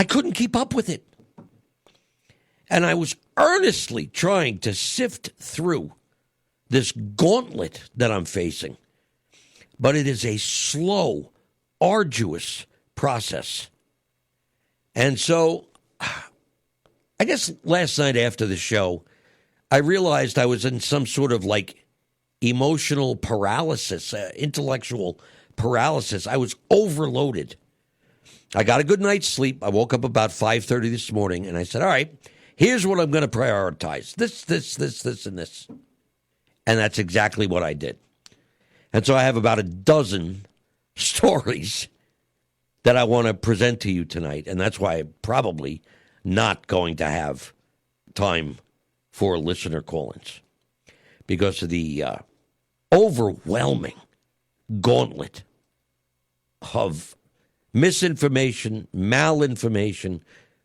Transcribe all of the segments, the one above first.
I couldn't keep up with it. And I was earnestly trying to sift through this gauntlet that I'm facing. But it is a slow, arduous process. And so, I guess last night after the show, I realized I was in some sort of like emotional paralysis, intellectual paralysis. I was overloaded. I got a good night's sleep. I woke up about 5:30 this morning, and I said, all right, here's what I'm going to prioritize. This, and this. And that's exactly what I did. And so I have about a dozen stories that I want to present to you tonight, and that's why I'm probably not going to have time for listener call-ins because of the overwhelming gauntlet of misinformation, malinformation,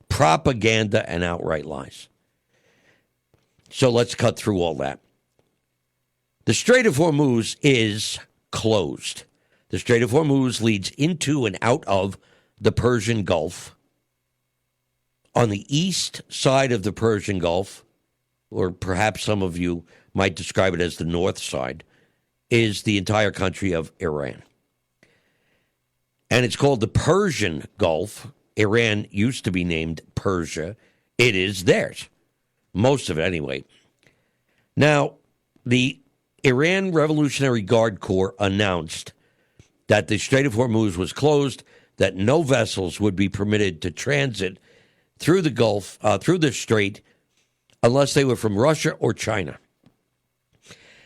propaganda, and outright lies. So let's cut through all that. The Strait of Hormuz is closed. The Strait of Hormuz leads into and out of the Persian Gulf. On the east side of the Persian Gulf, or perhaps some of you might describe it as the north side, is the entire country of Iran. And it's called the Persian Gulf. Iran used to be named Persia. It is theirs. Most of it, anyway. Now, the Iran Revolutionary Guard Corps announced that the Strait of Hormuz was closed, that no vessels would be permitted to transit through the Gulf, through the Strait, unless they were from Russia or China.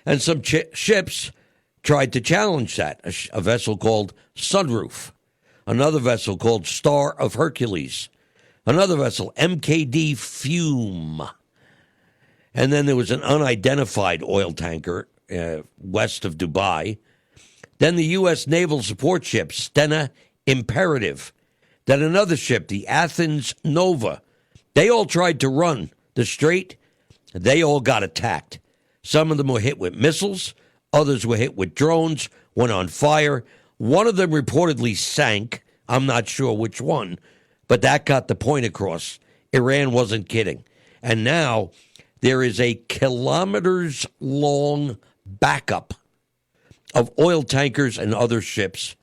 And some ships tried to challenge that. A vessel called Sunroof, another vessel called Star of Hercules, another vessel, MKD Fume. And then there was an unidentified oil tanker west of Dubai. Then the U.S. naval support ship, Stena Imperative. Then another ship, the Athens Nova. They all tried to run the strait. They all got attacked. Some of them were hit with missiles. Others were hit with drones, went on fire. One of them reportedly sank. I'm not sure which one, but that got the point across. Iran wasn't kidding. And now there is a kilometers-long backup of oil tankers and other ships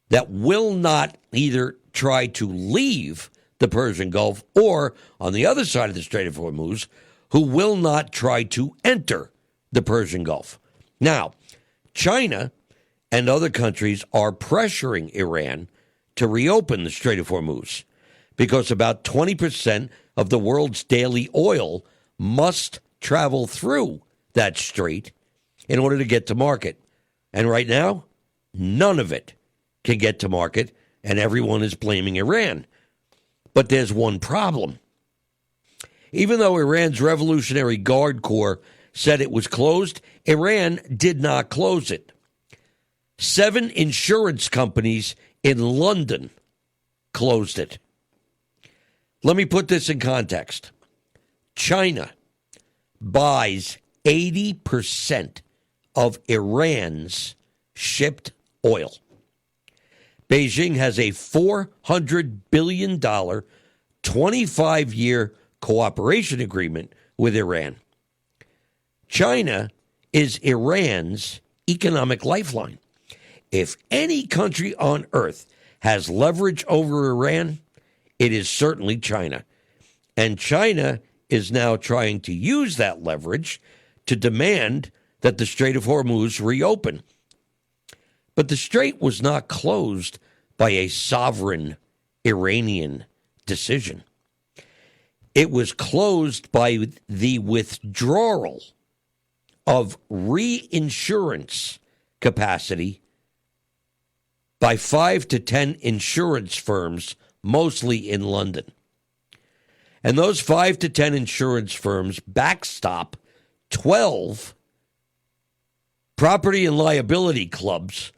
that will not either try to leave the Persian Gulf or, on the other side of the Strait of Hormuz, who will not try to enter the Persian Gulf. Now, China and other countries are pressuring Iran to reopen the Strait of Hormuz because about 20% of the world's daily oil must travel through that strait in order to get to market. And right now, none of it can get to market, and everyone is blaming Iran. But there's one problem. Even though Iran's Revolutionary Guard Corps said it was closed, Iran did not close it. 7 insurance companies in London closed it. Let me put this in context. China buys 80% of Iran's shipped oil. Beijing has a $400 billion 25-year cooperation agreement with Iran. China is Iran's economic lifeline. If any country on earth has leverage over Iran, it is certainly China. And China is now trying to use that leverage to demand that the Strait of Hormuz reopen. But the strait was not closed by a sovereign Iranian decision. It was closed by the withdrawal of reinsurance capacity by 5 to 10 insurance firms, mostly in London. And those 5 to 10 insurance firms backstop 12 property and liability clubs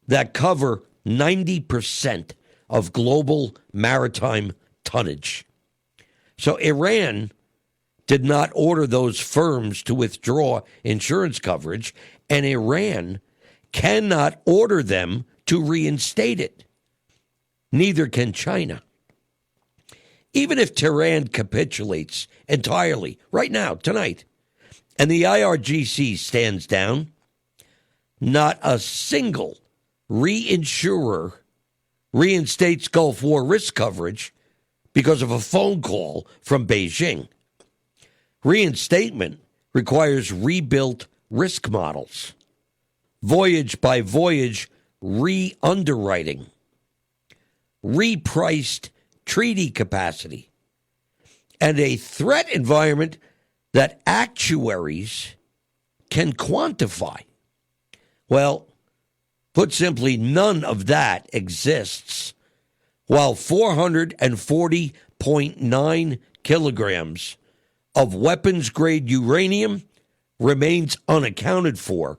that cover 90% of global maritime tonnage. So Iran did not order those firms to withdraw insurance coverage, and Iran cannot order them to reinstate it. Neither can China. even if Tehran capitulates entirely right now, tonight, and the IRGC stands down, not a single reinsurer reinstates Gulf War risk coverage because of a phone call from Beijing. Reinstatement requires rebuilt risk models, voyage by voyage re-underwriting, repriced treaty capacity, and a threat environment that actuaries can quantify. Well, put simply, none of that exists, while 440.9 kilograms of weapons-grade uranium remains unaccounted for,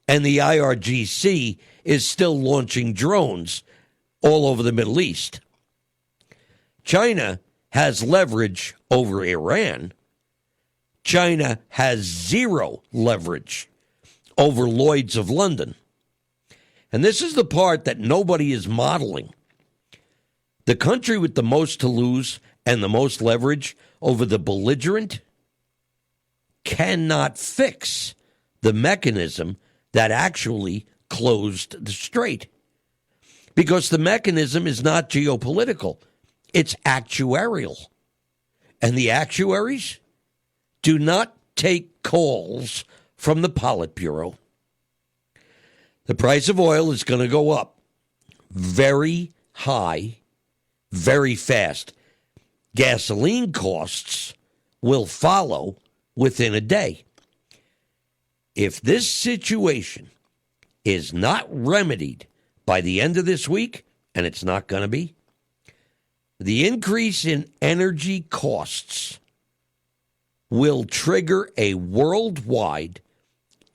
and the IRGC is still launching drones all over the Middle East. China has leverage over Iran. China has zero leverage over Lloyd's of London. And this is the part that nobody is modeling. The country with the most to lose and the most leverage over the belligerent cannot fix the mechanism that actually closed the strait. Because the mechanism is not geopolitical, it's actuarial. And the actuaries do not take calls from the Politburo. The price of oil is going to go up very high, very fast. Gasoline costs will follow within a day. If this situation is not remedied by the end of this week, and it's not going to be, the increase in energy costs will trigger a worldwide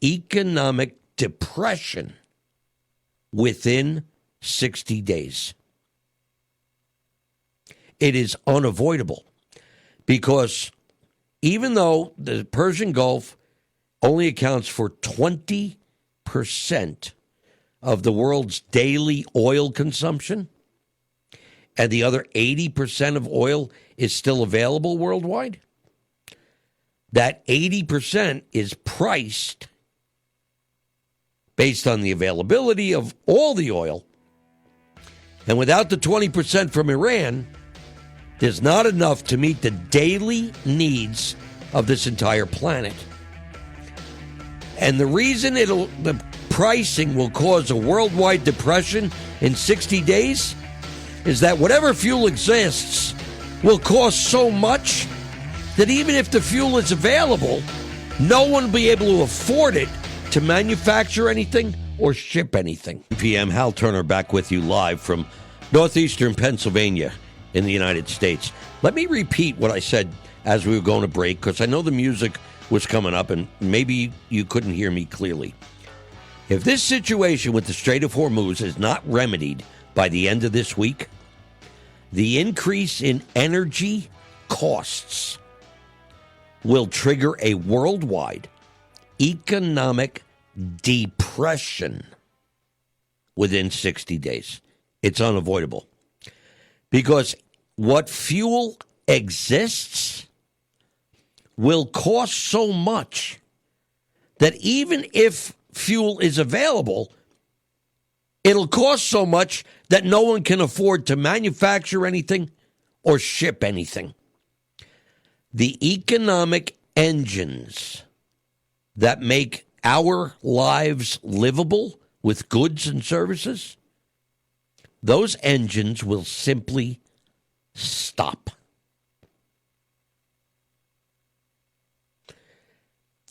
economic depression within 60 days. It is unavoidable because even though the Persian Gulf only accounts for 20% of the world's daily oil consumption, and the other 80% of oil is still available worldwide, that 80% is priced based on the availability of all the oil. And without the 20% from Iran, there's not enough to meet the daily needs of this entire planet. And the reason the pricing will cause a worldwide depression in 60 days is that whatever fuel exists will cost so much that even if the fuel is available, no one will be able to afford it to manufacture anything or ship anything. PM Hal Turner back with you live from northeastern Pennsylvania in the United States. Let me repeat what I said as we were going to break, because I know the music was coming up and maybe you couldn't hear me clearly. If this situation with the Strait of Hormuz is not remedied by the end of this week, the increase in energy costs will trigger a worldwide economic depression within 60 days. It's unavoidable. Because what fuel exists will cost so much that even if fuel is available, it'll cost so much that no one can afford to manufacture anything or ship anything. The economic engines that make our lives livable with goods and services, those engines will simply stop.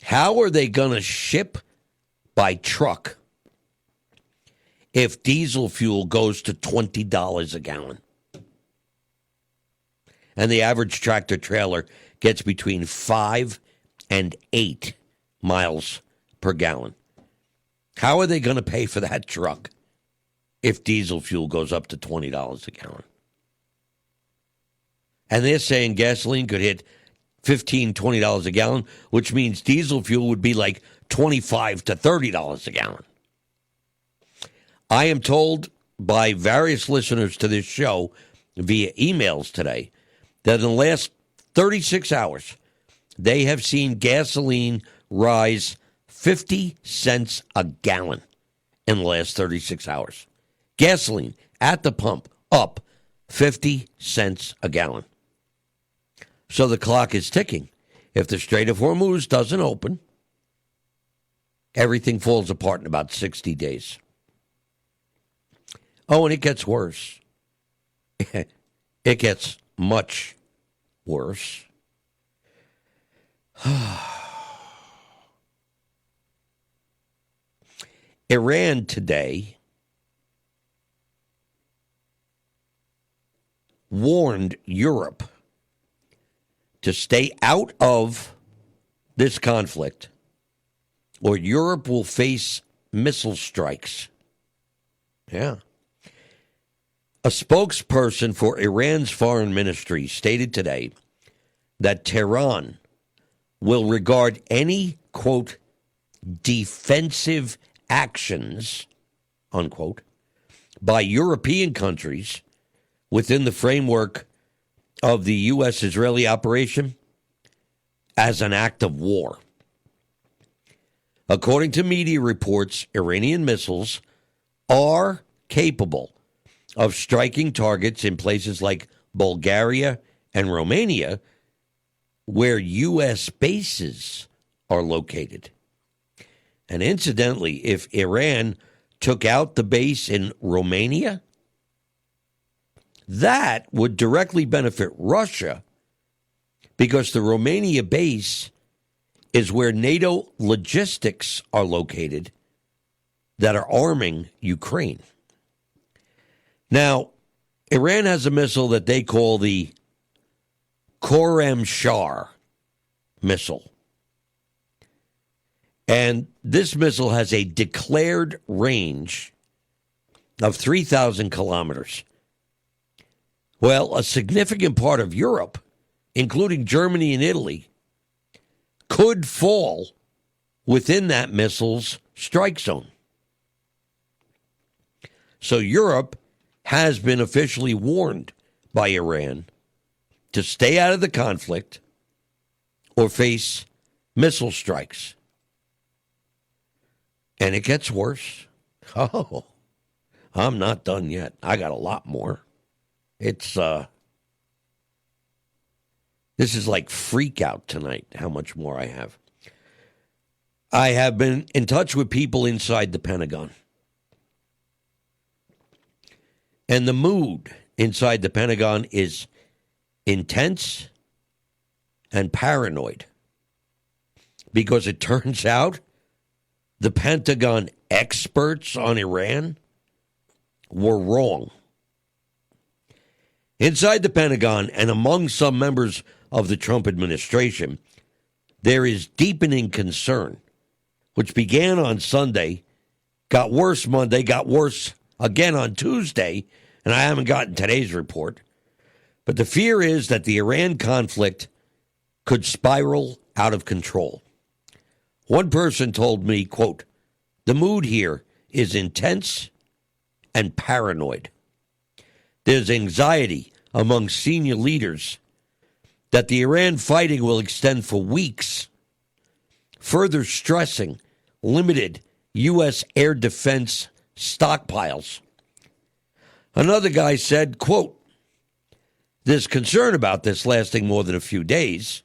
How are they going to ship by truck if diesel fuel goes to $20 a gallon? And the average tractor trailer gets between 5 and 8 miles per gallon. How are they going to pay for that truck if diesel fuel goes up to $20 a gallon? And they're saying gasoline could hit $15, $20 a gallon, which means diesel fuel would be like $25 to $30 a gallon. I am told by various listeners to this show via emails today that in the last 36 hours, they have seen gasoline rise 50 cents a gallon in the last 36 hours. Gasoline at the pump up 50 cents a gallon. So the clock is ticking. If the Strait of Hormuz doesn't open, everything falls apart in about 60 days. Oh, and it gets worse. It gets much worse. Iran today warned Europe to stay out of this conflict, or Europe will face missile strikes. Yeah. A spokesperson for Iran's foreign ministry stated today that Tehran will regard any, quote, defensive actions, unquote, by European countries within the framework of the U.S.-Israeli operation as an act of war. According to media reports, Iranian missiles are capable of striking targets in places like Bulgaria and Romania, where U.S. bases are located. And incidentally, if Iran took out the base in Romania, that would directly benefit Russia, because the Romania base is where NATO logistics are located that are arming Ukraine. Now, Iran has a missile that they call the Khorramshahr missile. And this missile has a declared range of 3,000 kilometers. Well, a significant part of Europe, including Germany and Italy, could fall within that missile's strike zone. So Europe has been officially warned by Iran to stay out of the conflict or face missile strikes. And it gets worse. Oh, I'm not done yet. I got a lot more. It's, this is like freak out tonight, how much more I have. I have been in touch with people inside the Pentagon. And the mood inside the Pentagon is intense and paranoid, because it turns out the Pentagon experts on Iran were wrong. Inside the Pentagon and among some members of the Trump administration, there is deepening concern, which began on Sunday, got worse Monday, got worse again on Tuesday, and I haven't gotten today's report. But the fear is that the Iran conflict could spiral out of control. One person told me, quote, "The mood here is intense and paranoid. There's anxiety among senior leaders that the Iran fighting will extend for weeks, further stressing limited U.S. air defense stockpiles." Another guy said, quote, "There's concern about this lasting more than a few days.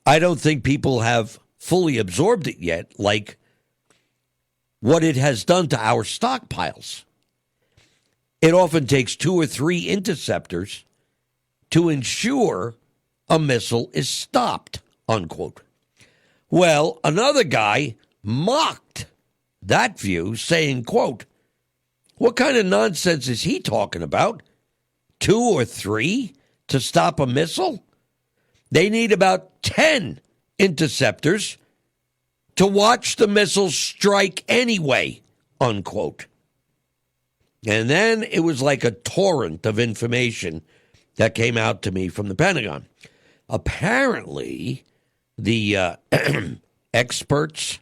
I don't think people have fully absorbed it yet, like what it has done to our stockpiles. It often takes 2 or 3 interceptors to ensure a missile is stopped," unquote. Well, another guy mocked that view, saying, quote, "What kind of nonsense is he talking about? 2 or 3 to stop a missile? They need about 10 interceptors to watch the missile strike anyway," unquote. And then it was like a torrent of information that came out to me from the Pentagon. Apparently, the experts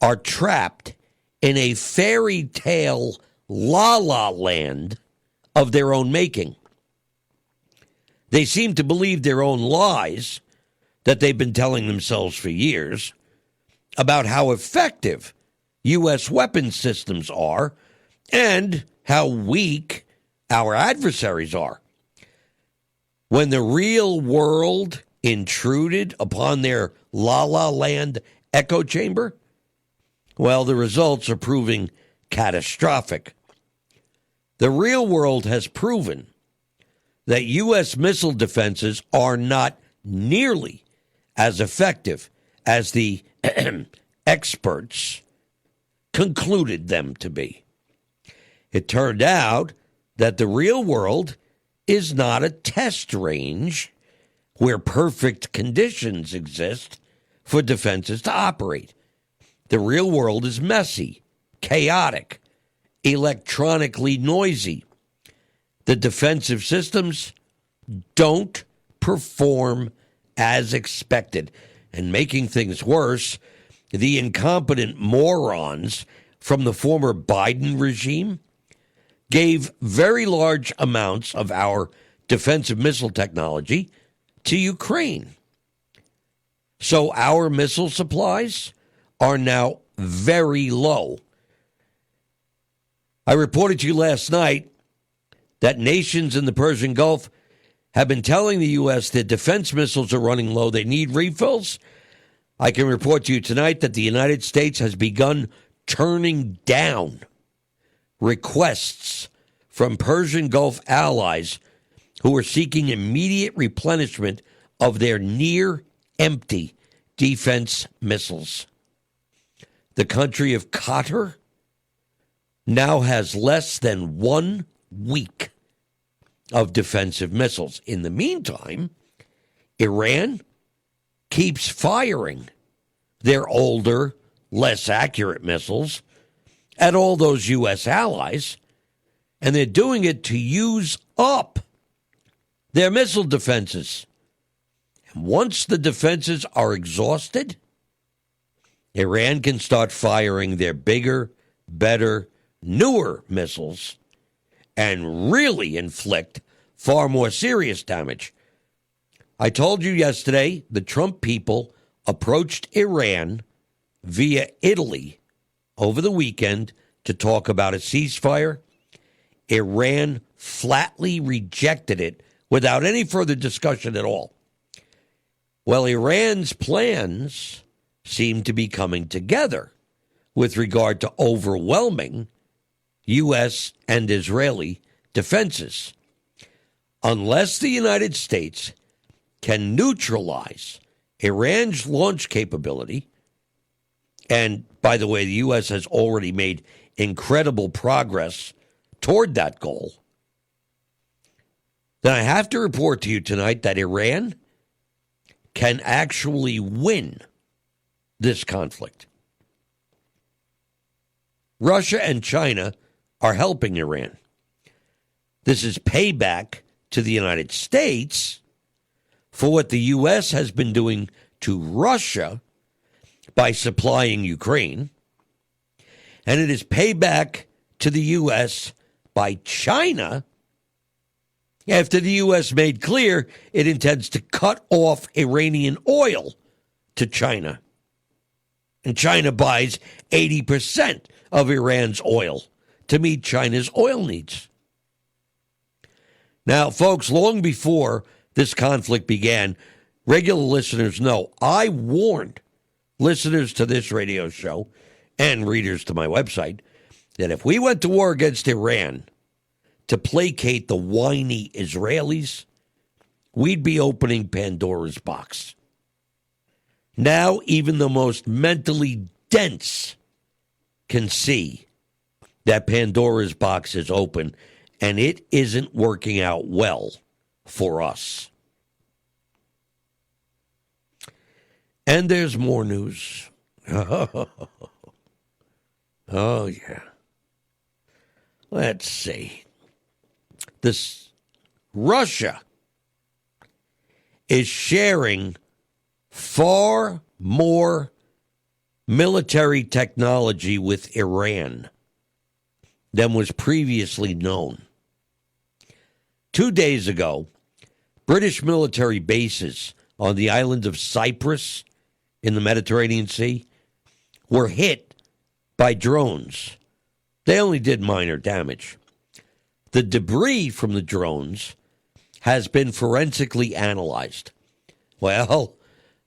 are trapped in a fairy tale la-la land of their own making. They seem to believe their own lies that they've been telling themselves for years about how effective U.S. weapons systems are and how weak our adversaries are. When the real world intruded upon their la-la land echo chamber, well, the results are proving catastrophic. The real world has proven that U.S. missile defenses are not nearly as effective as the experts concluded them to be. It turned out that the real world is not a test range where perfect conditions exist for defenses to operate. The real world is messy, chaotic, electronically noisy. The defensive systems don't perform as expected. And making things worse, the incompetent morons from the former Biden regime gave very large amounts of our defensive missile technology to Ukraine. So our missile supplies are now very low. I reported to you last night that nations in the Persian Gulf have been telling the U.S. that defense missiles are running low. They need refills. I can report to you tonight that the United States has begun turning down requests from Persian Gulf allies who are seeking immediate replenishment of their near-empty defense missiles. The country of Qatar now has less than 1 week of defensive missiles. In the meantime, Iran keeps firing their older, less accurate missiles at all those U.S. allies, and they're doing it to use up their missile defenses. And once the defenses are exhausted, Iran can start firing their bigger, better, newer missiles and really inflict far more serious damage. I told you yesterday the Trump people approached Iran via Italy over the weekend to talk about a ceasefire. Iran flatly rejected it without any further discussion at all. Well, Iran's plans seem to be coming together with regard to overwhelming U.S. and Israeli defenses. Unless the United States can neutralize Iran's launch capability, and by the way, the U.S. has already made incredible progress toward that goal, then I have to report to you tonight that Iran can actually win this conflict. Russia and China are helping Iran. This is payback to the United States for what the U.S. has been doing to Russia by supplying Ukraine, and it is payback to the U.S. by China after the U.S. made clear it intends to cut off Iranian oil to China. And China buys 80% of Iran's oil to meet China's oil needs. Now, folks, long before this conflict began, regular listeners know I warned listeners to this radio show and readers to my website that if we went to war against Iran to placate the whiny Israelis, we'd be opening Pandora's box. Now, even the most mentally dense can see that Pandora's box is open, and it isn't working out well for us. And there's more news. Oh, yeah. Let's see. Russia is sharing far more military technology with Iran than was previously known. 2 days ago, British military bases on the island of Cyprus in the Mediterranean Sea were hit by drones. They only did minor damage. The debris from the drones has been forensically analyzed. Well,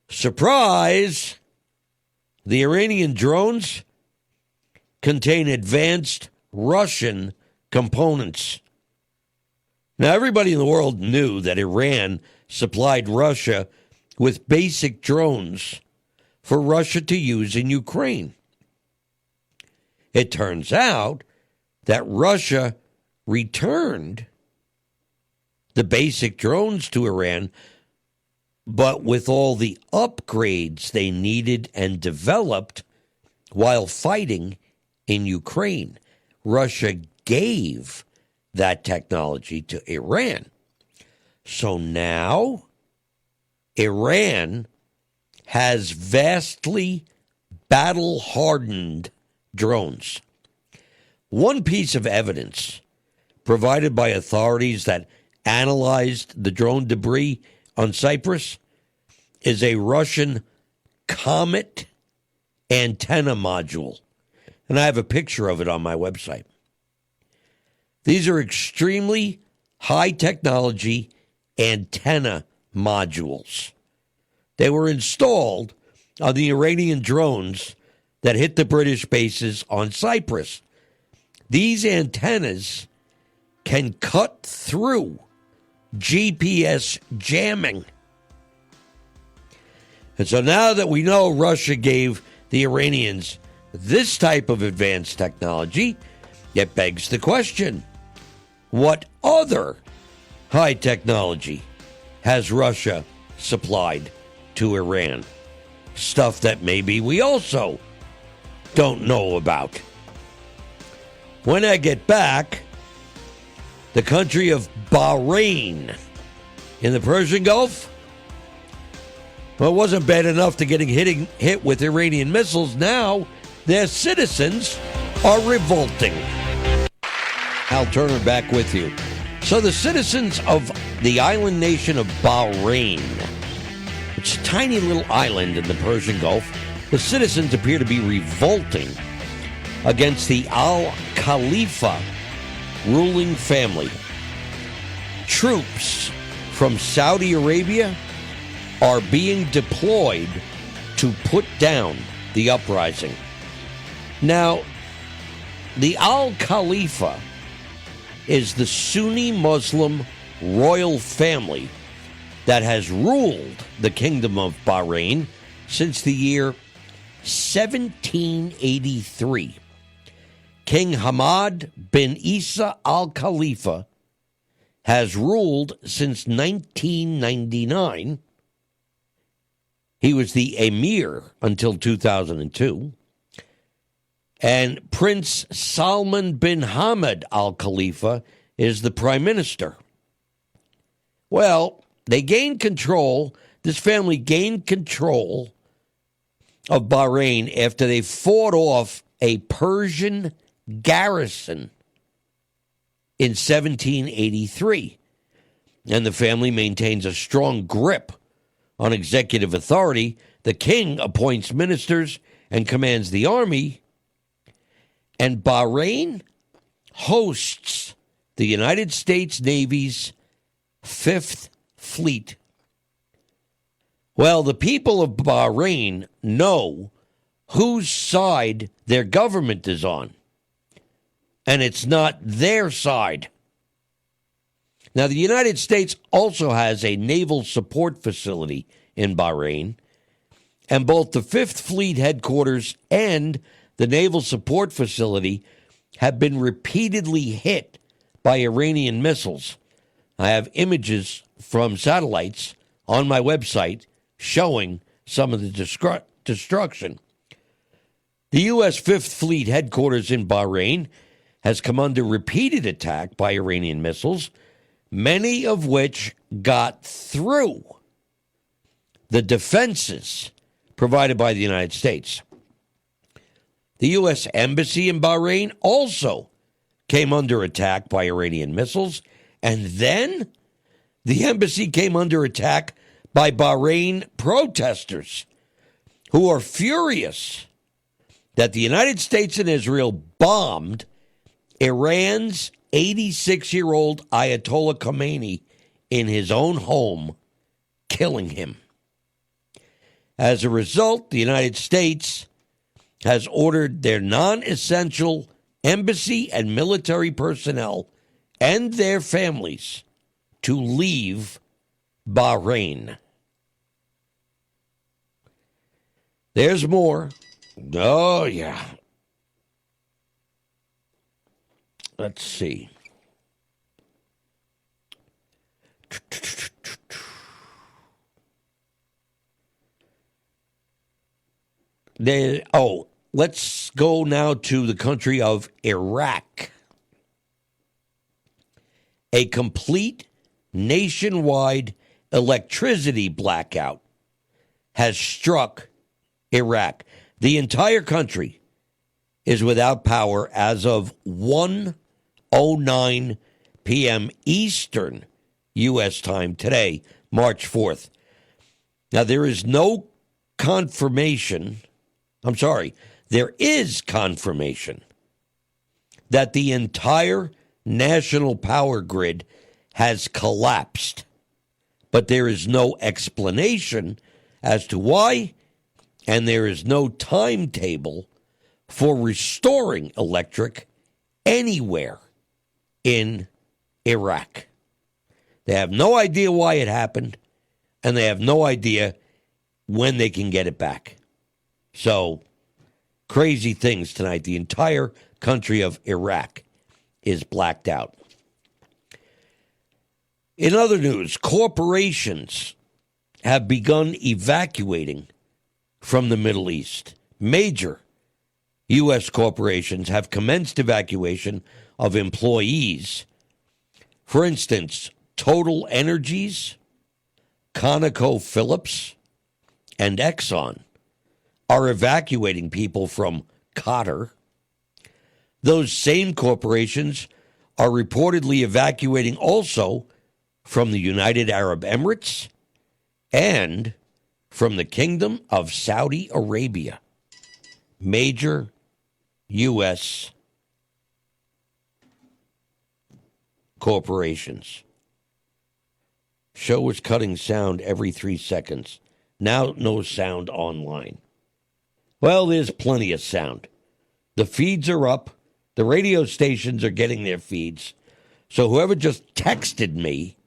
surprise! The Iranian drones contain advanced Russian components. Now, everybody in the world knew that Iran supplied Russia with basic drones for Russia to use in Ukraine. It turns out that Russia returned the basic drones to Iran, but with all the upgrades they needed and developed while fighting in Ukraine. Russia gave that technology to Iran. So now Iran has vastly battle-hardened drones. One piece of evidence provided by authorities that analyzed the drone debris on Cyprus is a Russian Comet antenna module. And I have a picture of it on my website. These are extremely high technology antenna modules. They were installed on the Iranian drones that hit the British bases on Cyprus. These antennas can cut through GPS jamming. And so now that we know Russia gave the Iranians this type of advanced technology, it begs the question, what other high technology has Russia supplied to Iran? Stuff that maybe we also don't know about. When I get back, the country of Bahrain in the Persian Gulf, well, it wasn't bad enough to getting hit with Iranian missiles. Now their citizens are revolting. Al Turner back with you. So the citizens of the island nation of Bahrain, it's a tiny little island in the Persian Gulf, the citizens appear to be revolting against the Al Khalifa ruling family. Troops from Saudi Arabia are being deployed to put down the uprising. Now, the Al Khalifa is the Sunni Muslim royal family that has ruled the Kingdom of Bahrain since the year 1783. King Hamad bin Isa Al Khalifa has ruled since 1999. He was the emir until 2002. And Prince Salman bin Hamad Al Khalifa is the prime minister. Well, they gained control. This family gained control of Bahrain after they fought off a Persian garrison in 1783. And the family maintains a strong grip on executive authority. The king appoints ministers and commands the army. And Bahrain hosts the United States Navy's 5th Fleet. Well, the people of Bahrain know whose side their government is on. And it's not their side. Now, the United States also has a naval support facility in Bahrain, and both the 5th Fleet headquarters and the naval support facility have been repeatedly hit by Iranian missiles. I have images from satellites on my website showing some of the destruction. The U.S. 5th Fleet headquarters in Bahrain has come under repeated attack by Iranian missiles, many of which got through the defenses provided by the United States. The U.S. Embassy in Bahrain also came under attack by Iranian missiles, and then the embassy came under attack by Bahrain protesters who are furious that the United States and Israel bombed Iran's 86-year-old Ayatollah Khomeini in his own home, killing him. As a result, the United States has ordered their non-essential embassy and military personnel and their families to leave Bahrain. There's more. Oh, yeah. Let's see. Let's go now to the country of Iraq. A complete nationwide electricity blackout has struck Iraq. The entire country is without power as of 1:09 p.m. Eastern U.S. time today, March 4th. Now, there is confirmation that the entire national power grid has collapsed, but there is no explanation as to why, and there is no timetable for restoring electric anywhere in Iraq. They have no idea why it happened, and they have no idea when they can get it back. So, crazy things tonight. The entire country of Iraq is blacked out. In other news, corporations have begun evacuating from the Middle East. Major U.S. corporations have commenced evacuation of employees. For instance, Total Energies, ConocoPhillips, and Exxon are evacuating people from Qatar. Those same corporations are reportedly evacuating also from the United Arab Emirates and from the Kingdom of Saudi Arabia. Major U.S. corporations. Show is cutting sound every 3 seconds. Now no sound online. Well, there's plenty of sound. The feeds are up. The radio stations are getting their feeds. So whoever just texted me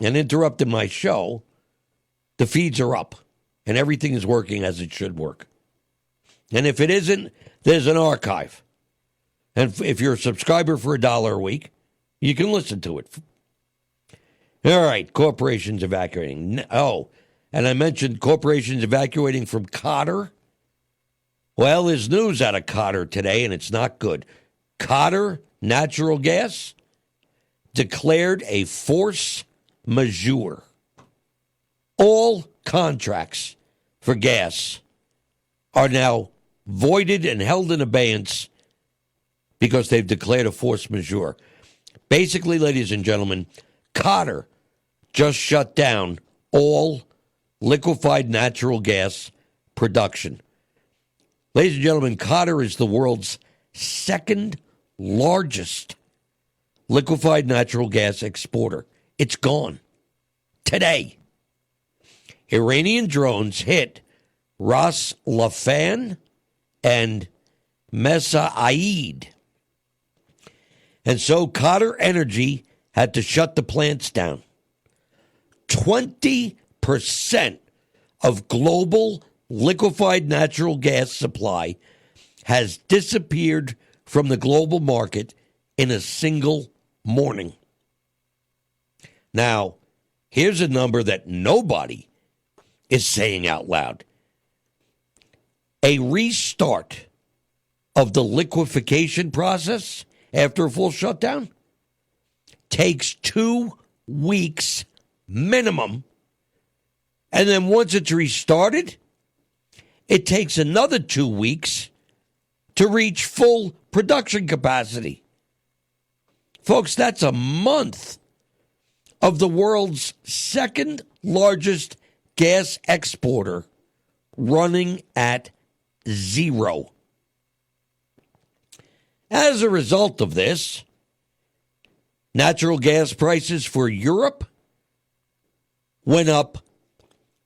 and interrupted my show, the feeds are up. And everything is working as it should work. And if it isn't, there's an archive. And if you're a subscriber for $1 a week, you can listen to it. All right, corporations evacuating. Oh, and I mentioned corporations evacuating from Qatar. Well, there's news out of Qatar today, and it's not good. Qatar Natural Gas declared a force majeure. All contracts for gas are now voided and held in abeyance because they've declared a force majeure. Basically, ladies and gentlemen, Qatar just shut down all liquefied natural gas production. Ladies and gentlemen, Qatar is the world's second largest liquefied natural gas exporter. It's gone today. Iranian drones hit Ras Laffan and Mesaieed. And so Qatar Energy had to shut the plants down. 20% of global liquefied natural gas supply has disappeared from the global market in a single morning. Now, here's a number that nobody is saying out loud. A restart of the liquefaction process after a full shutdown takes 2 weeks minimum. And then once it's restarted, it takes another 2 weeks to reach full production capacity. Folks, that's a month of the world's second largest gas exporter running at zero. As a result of this, natural gas prices for Europe went up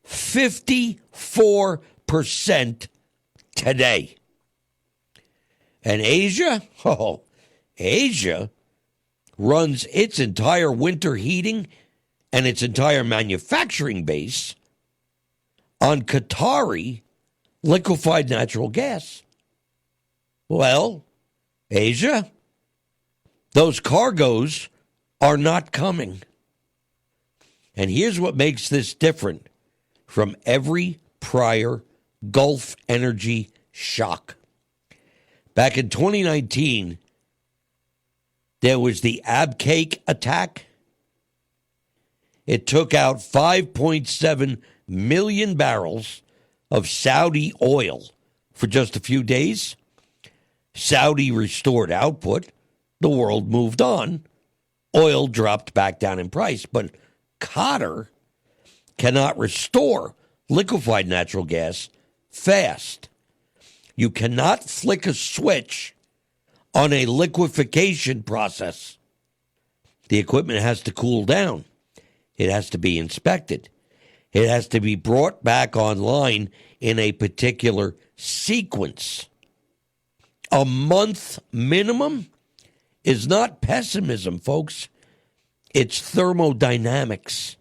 54% today. And Asia, Asia runs its entire winter heating and its entire manufacturing base on Qatari liquefied natural gas. Well, Asia, those cargoes are not coming. And here's what makes this different from every prior Gulf energy shock. Back in 2019, there was the Abqaiq attack. It took out 5.7 million barrels of Saudi oil for just a few days. Saudi restored output. The world moved on. Oil dropped back down in price. But Qatar cannot restore liquefied natural gas fast. You cannot flick a switch on a liquefaction process. The equipment has to cool down. It has to be inspected. It has to be brought back online in a particular sequence. A month minimum is not pessimism, folks. It's thermodynamics.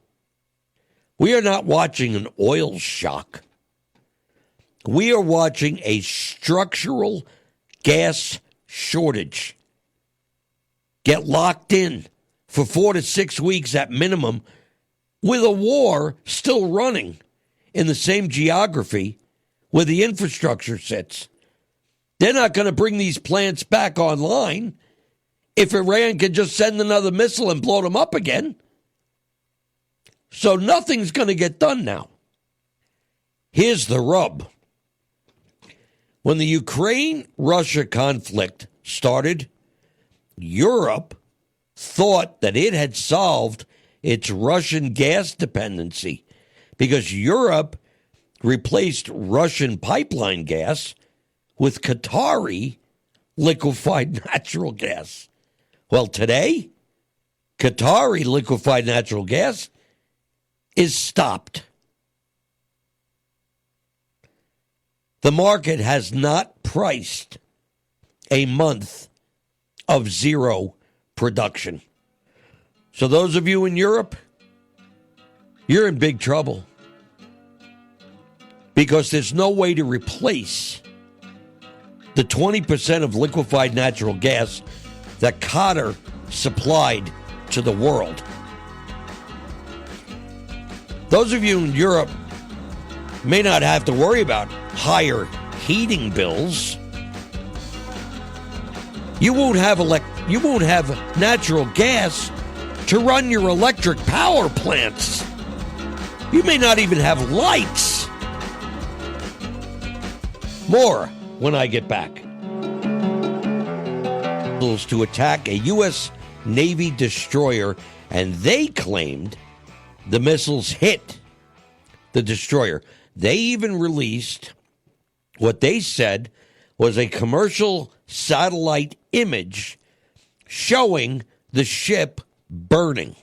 We are not watching an oil shock. We are watching a structural gas shortage get locked in for 4 to 6 weeks at minimum, with a war still running in the same geography where the infrastructure sits. They're not going to bring these plants back online if Iran can just send another missile and blow them up again. So nothing's going to get done now. Here's the rub. When the Ukraine-Russia conflict started, Europe thought that it had solved its Russian gas dependency because Europe replaced Russian pipeline gas with Qatari liquefied natural gas. Well, today, Qatari liquefied natural gas is stopped. The market has not priced a month of zero production. So those of you in Europe, you're in big trouble because there's no way to replace the 20% of liquefied natural gas that Qatar supplied to the world. Those of you in Europe may not have to worry about higher heating bills. You won't have natural gas to run your electric power plants. You may not even have lights. More when I get back. To attack a U.S. Navy destroyer, and they claimed the missiles hit the destroyer. They even released what they said was a commercial satellite image showing the ship burning.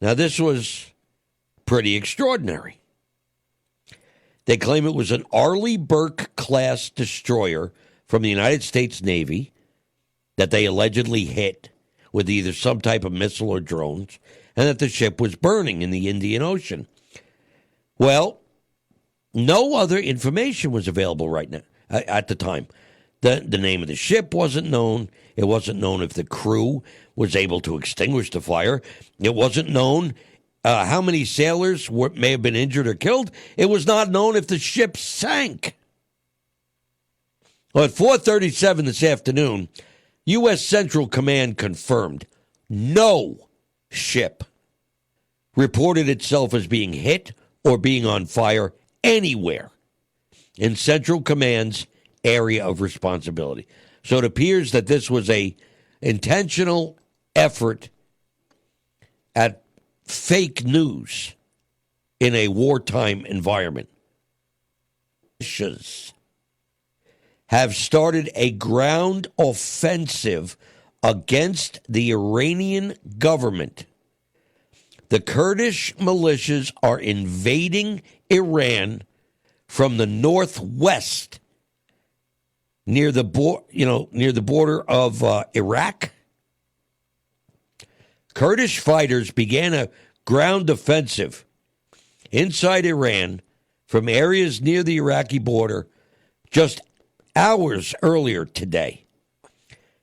Now, this was pretty extraordinary. They claim it was an Arleigh Burke-class destroyer from the United States Navy that they allegedly hit with either some type of missile or drones, and that the ship was burning in the Indian Ocean. Well, no other information was available right now at the time. The name of the ship wasn't known. It wasn't known if the crew was able to extinguish the fire. It wasn't known how many sailors may have been injured or killed. It was not known if the ship sank. Well, at 4:37 this afternoon, U.S. Central Command confirmed no ship reported itself as being hit or being on fire anywhere in Central Command's area of responsibility. So it appears that this was a intentional effort at fake news in a wartime environment. Militias have started a ground offensive against the Iranian government. The Kurdish militias are invading Iran from the northwest, near the border of Iraq. Kurdish fighters began a ground offensive inside Iran from areas near the Iraqi border just hours earlier today.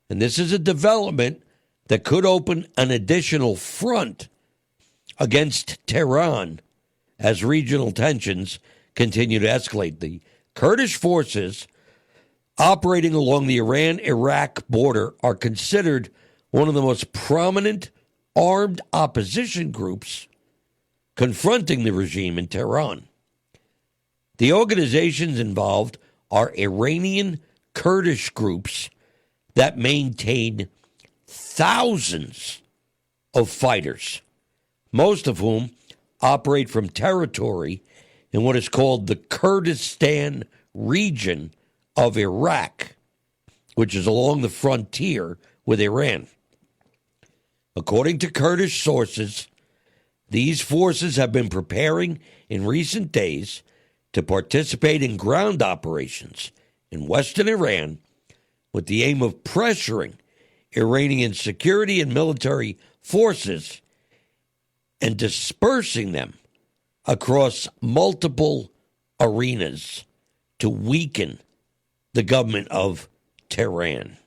And this is a development that could open an additional front against Tehran as regional tensions continue to escalate. The Kurdish forces operating along the Iran-Iraq border are considered one of the most prominent armed opposition groups confronting the regime in Tehran. The organizations involved are Iranian Kurdish groups that maintain thousands of fighters, most of whom operate from territory in what is called the Kurdistan region of Iraq, which is along the frontier with Iran. According to Kurdish sources, these forces have been preparing in recent days to participate in ground operations in western Iran with the aim of pressuring Iranian security and military forces and dispersing them across multiple arenas to weaken the government of Tehran.